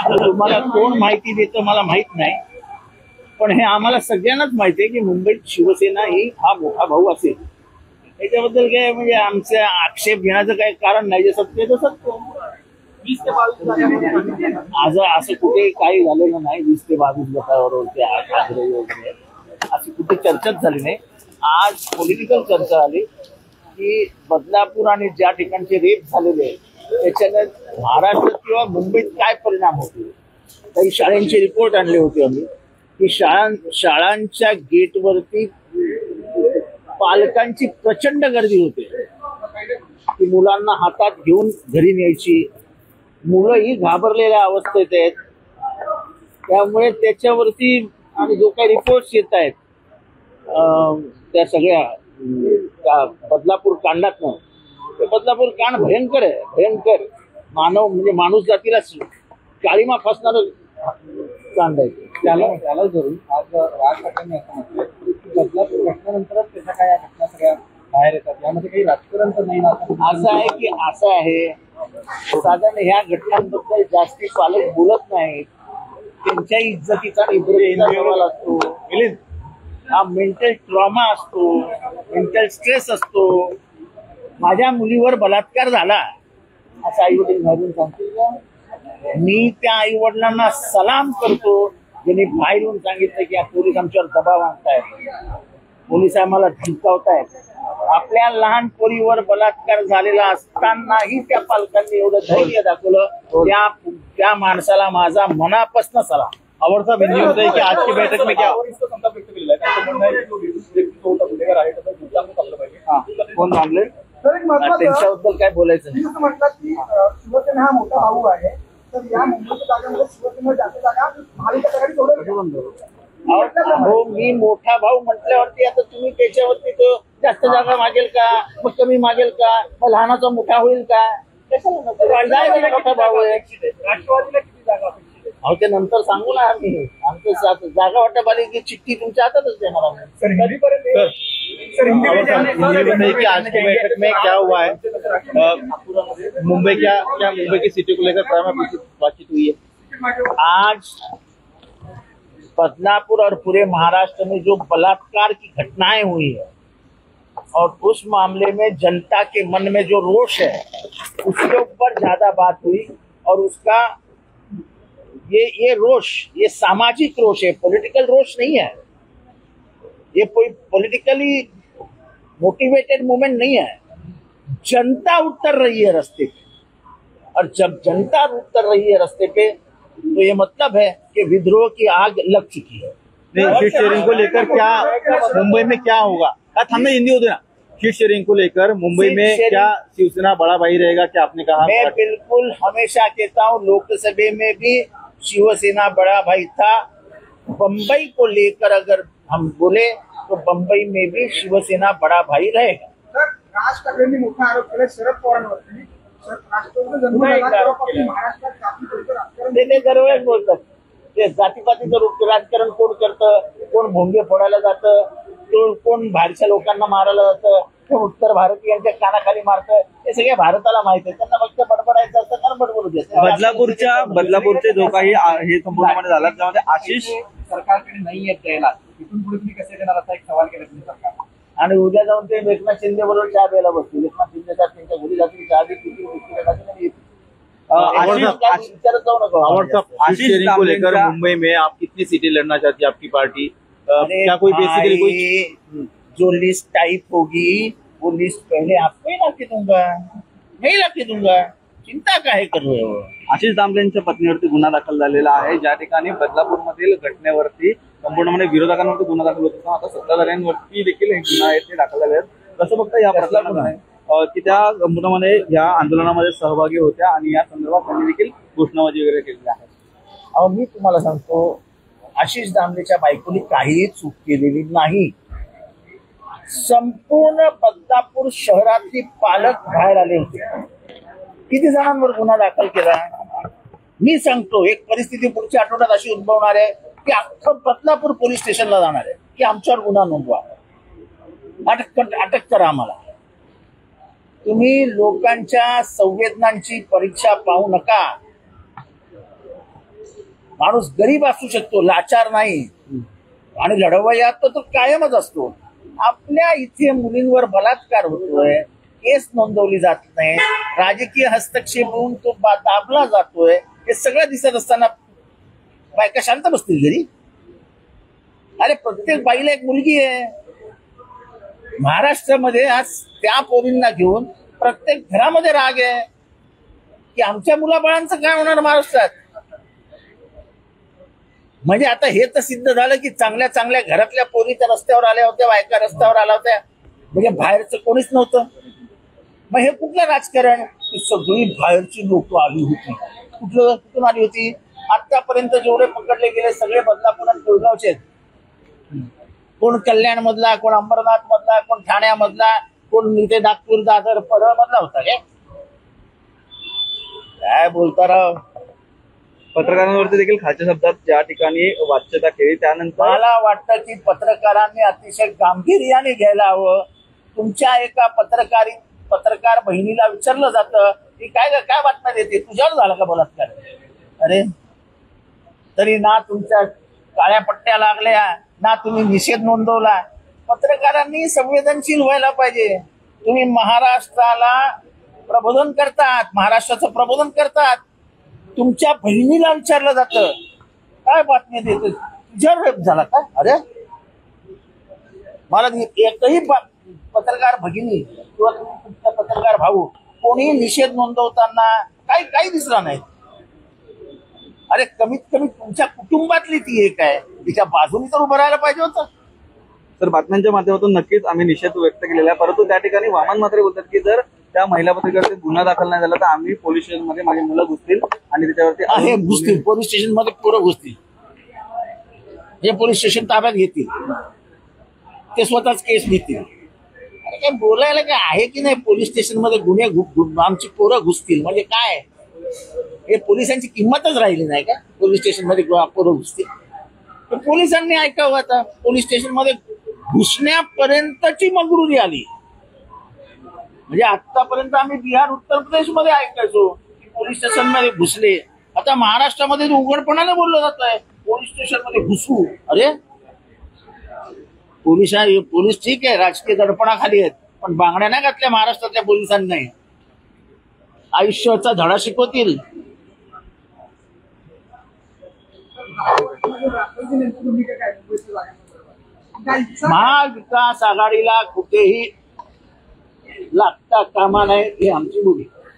तुम्हाला कोण माहिती देतं मला माहित नाही, पण हे आम्हाला सगळ्यांनाच माहिती आहे की मुंबईत शिवसेना ही हा मोठा भाऊ असेल. याच्याबद्दल काय म्हणजे आमचा आक्षेप घेण्याचं काही कारण नाही. जे सत्य आहे ते सत्य. 20 ते 22 आज असं कुठे काही झालेलं नाही. 20 ते 22 गटावर आग्रही वगैरे अशी कुठे चर्चाच झाली नाही. आज पॉलिटिकल चर्चा आली की बदलापूर आणि ज्या ठिकाणचे रेप झालेले त्याच्याने महाराष्ट्रात किंवा मुंबईत काय परिणाम होतील. काही शाळांचे रिपोर्ट आणले होते आम्ही की शाळांच्या गेटवरती पालकांची प्रचंड गर्दी होते की मुलांना हातात घेऊन घरी न्यायची. मुलंही घाबरलेल्या अवस्थेत आहेत. त्यामुळे त्याच्यावरती आणि जो काही रिपोर्ट्स येत आहेत त्या सगळ्या बदलापूर कांडातनं, ते बदलापूर कांड भयंकर आहे. भयंकर म्हणजे माणूस जातीला काळीमा फासणार कांड आहे. त्याला धरून आज राज ठाकरेंनी असं म्हटलं की बदलापूर घटनेनंतरच त्याच्या काय घटना सगळ्या बाहेर येतात. यामध्ये काही राजकारण तर नाही ना. असं आहे की असं आहे साधारण ह्या घटनांबद्दल जास्ती पालक बोलत नाहीत. त्यांच्या इज्जतीचा सवाल असतो. हा मेंटल ट्रॉमा असतो, मेंटल स्ट्रेस असतो. माझ्या मुलीवर बलात्कार झाला असं आई वडील घालून सांगतील का? मी त्या आई वडिलांना सलाम करतो ज्यांनी बाहेर येऊन सांगितलं की पोलीस आमच्यावर दबाव आणतायत, पोलीस आम्हाला धमकावतायत. आपल्या लहान पोरीवर बलात्कार झालेला असतानाही त्या पालकांनी एवढं धैर्य दाखवलं. त्या माणसाला माझा मनापासून सलाम. आवडता बिंदू होता है कि आज की बैठक में क्या कोण मानले त्यांच्याबद्दल काय बोलायचं नाही. शिवसेना हा मोठा भाऊ आहे, तर या मुंबईच्या जागेमध्ये शिवसेना जास्त जागा महाविकास आघाडी सोडून. हो, मी मोठा भाऊ म्हटल्यावरती आता तुम्ही त्याच्यावरती तो जास्त जागा मागेल का, मग कमी मागेल का, मग लहानाचा मोठा होईल का? मोठा भाऊ आहे. राष्ट्रवादीला किती जागा अपेक्षित आहे? अहो ते नंतर सांगू ना आम्ही. आमचं जागा वाटप आली की चिठ्ठी तुमच्या हातातच देणार आम्ही. कि आज की बैठक में क्या हुआ है, मुंबई क्या मुंबई की सीटों को लेकर बातचीत हुई है? आज बदलापुर और पूरे महाराष्ट्र में जो बलात्कार की घटनाएं हुई है और उस मामले में जनता के मन में जो रोष है उसके ऊपर ज्यादा बात हुई. और उसका ये रोष, ये सामाजिक रोष है, पॉलिटिकल रोष नहीं है. ये कोई पॉलिटिकली मोटिवेटेड मूवमेंट नहीं है. जनता उतर रही है रास्ते पे, और जब जनता उतर रही है रास्ते पे तो ये मतलब है कि विद्रोह की आग लग चुकी है. सीट शेयरिंग को लेकर क्या मुंबई में क्या होगा? हमने हिंदी होते ना. सीट शेयरिंग को लेकर मुंबई में क्या शिवसेना बड़ा भाई रहेगा? क्या आपने कहा? मैं बिल्कुल हमेशा कहता हूँ, लोकसभा में भी शिवसेना बड़ा भाई था. बम्बई को लेकर अगर हम बोले तो बम्बई में भी शिवसेना बड़ा भाई रहेगा. राज ठाकरेंनी मोठा आरोप केला शरद पवारांवरती. ते दरवेळेस बोलतात ते जातीपातीचं राजकारण कोण करतं, कोण भोंगे फोडायला जातं, कोण बाहेरच्या लोकांना मारायला जातं, कोण उत्तर भारतीयांच्या कानाखाली मारतं, हे सगळ्या भारताला माहित आहे. त्यांना फक्त बडबडायचं असतं कारण बडबडू देत. बदलापूरचे जो काही हे संपूर्णपणे झाला त्यामध्ये आशिष सरकारकडे नाही येत द्यायला, इथून पुढे तुम्ही कसे देणार असा एक सवाल केला तुम्ही सरकार. आणि उद्या जाऊन ते एकनाथ शिंदे बरोबर चहा प्यायला बसतील. एकनाथ शिंदे साहेब त्यांच्या घरी जातील, चहा देतील, विचारत जाऊ नका. आशीष को लेकर मुंबई में आप कितनी सीटें लड़ना चाहती है आपकी पार्टी? क्या कोई बेसिकली कोई जो लिस्ट टाइप होगी वो लिस्ट पहले आपको ही ला के दूंगा, मैं ही ला के दूंगा. चिंता काय कर रहे हो? आशिष दामलेंच्या पत्नीवरती गुन्हा दाखल झालेला आहे. ज्या ठिकाणी बदलापूरमधील घटनेवरती संपूर्णपणे विरोधकांवरती गुन्हा दाखल होत असताना आता सत्ताधाऱ्यांवरती देखील हे गुन्हा आहेत ते दाखल झाले आहेत. कसं बघता या प्रकरणामध्ये की त्या संपूर्णपणे या आंदोलनामध्ये सहभागी होत्या आणि या संदर्भात त्यांनी देखील घोषणाबाजी वगैरे केलेल्या आहेत. अहो मी तुम्हाला सांगतो, आशिष दामलेच्या बायकोनी काहीही चूक केलेली नाही. संपूर्ण बदलापूर शहरातली पालक बाहेर आले होते. किती जणांवर गुन्हा दाखल केला? मी सांगतो, एक परिस्थिती पुढच्या आठवड्यात अशी उद्भवणार आहे की अख्खं बदलापूर पोलीस स्टेशनला जाणार आहे की आमच्यावर गुन्हा नोंदवा, अटक करा आम्हाला. तुम्ही लोकांच्या संवेदनांची परीक्षा पाहू नका. माणूस गरीब असू शकतो, लाचार नाही, आणि लढवय्यात तो कायमच असतो. आपल्या इथे मुलींवर बलात्कार होतोय, केस नोंदवली जात नाही, राजकीय हस्तक्षेप होऊन तो दाबला जातोय, हे सगळं दिसत असताना बायका शांत बसतील घरी? अरे प्रत्येक बाईला एक मुलगी आहे. महाराष्ट्रामध्ये आज त्या पोरींना घेऊन प्रत्येक घरामध्ये राग आहे की आमच्या मुलाबाळांचं काय होणार महाराष्ट्रात. म्हणजे आता हे तर सिद्ध झालं की चांगल्या चांगल्या घरातल्या पोरी त्या रस्त्यावर आल्या होत्या, बायका रस्त्यावर आल्या होत्या, म्हणजे बाहेरचं कोणीच नव्हतं. मग हे कुठलं राजकारण? सगळी बाहेरची लोक आली होती. कुठून आली होती? आतापर्यंत जेवढे पकडले गेले सगळे बदलापूर आणि कोळगावचे आहेत. कोण कल्याण मधला, कोण अंबरनाथ मधला, कोण ठाण्यामधला, कोण इथे नागपूर, दादर, परळ मधला होता. काय बोलता राव. पत्रकारांवरती देखील खालच्या शब्दात ज्या ठिकाणी वाच्यता केली त्यानंतर मला वाटतं की पत्रकारांनी अतिशय गांभीर्याने घ्यायला हवं. तुमच्या एका पत्रकार बहिणीला विचारलं जातं की काय बातम्या देते, तुझ्यावर झाला का बलात्कार? अरे तरी ना तुमच्या काळ्या पट्ट्या लागल्या, ना तुम्ही निषेध नोंदवला. पत्रकारांनी संवेदनशील व्हायला पाहिजे. तुम्ही महाराष्ट्राला प्रबोधन करतात, महाराष्ट्राचं प्रबोधन करतात. तुमच्या बहिणीला विचारलं जातं काय बातमी देते, तुझ्यावर रेप झाला का? अरे मला एकही पत्रकार भगिनी किंवा तुमचा पत्रकार भाऊ कोणी निषेध नोंदवताना काही दिसला नाही. अरे कमीत कमी तुमच्या कुटुंबातली ती एक आहे, तिच्या बाजूने तर उभं राहायला पाहिजे होतं. तर बातम्यांच्या माध्यमातून नक्कीच आम्ही निषेध व्यक्त केलेला आहे, परंतु त्या ठिकाणी वामन मात्र बोलतात की जर त्या महिला पत्रकारांचे गुन्हा दाखल नाही झाला तर आम्ही पोलीस स्टेशनमध्ये माझी मुलं घुसतील आणि त्याच्यावरती घुसतील, पोलीस स्टेशन मध्ये पुढे घुसतील, हे पोलीस स्टेशन ताब्यात घेतील, ते स्वतःच केस घेतील. अरे काय बोलायला काय आहे की नाही? पोलीस स्टेशन मध्ये गुन्हे आमची पोरं घुसतील म्हणजे काय? हे पोलिसांची किंमतच राहिली नाही का? पोलीस स्टेशन मध्ये पोरं घुसतील. तर पोलिसांनी ऐकावं. आता पोलीस स्टेशन मध्ये घुसण्यापर्यंतची मंगरुरी आली. म्हणजे आतापर्यंत आम्ही बिहार, उत्तर प्रदेश मध्ये ऐकायचो की पोलीस स्टेशन मध्ये घुसले. आता महाराष्ट्रामध्ये उघडपणाने बोललं जात आहे पोलीस स्टेशन मध्ये घुसू. अरे पोलीस ठीक आहे, राजकीय दडपणाखाली आहेत, पण बांगड्या नाही घातल्या महाराष्ट्रातल्या पोलिसांनी. आयुष्याचा धडा शिकवतील. महाविकास आघाडीला कुठेही लागता कामा नये ही आमची भूमिका.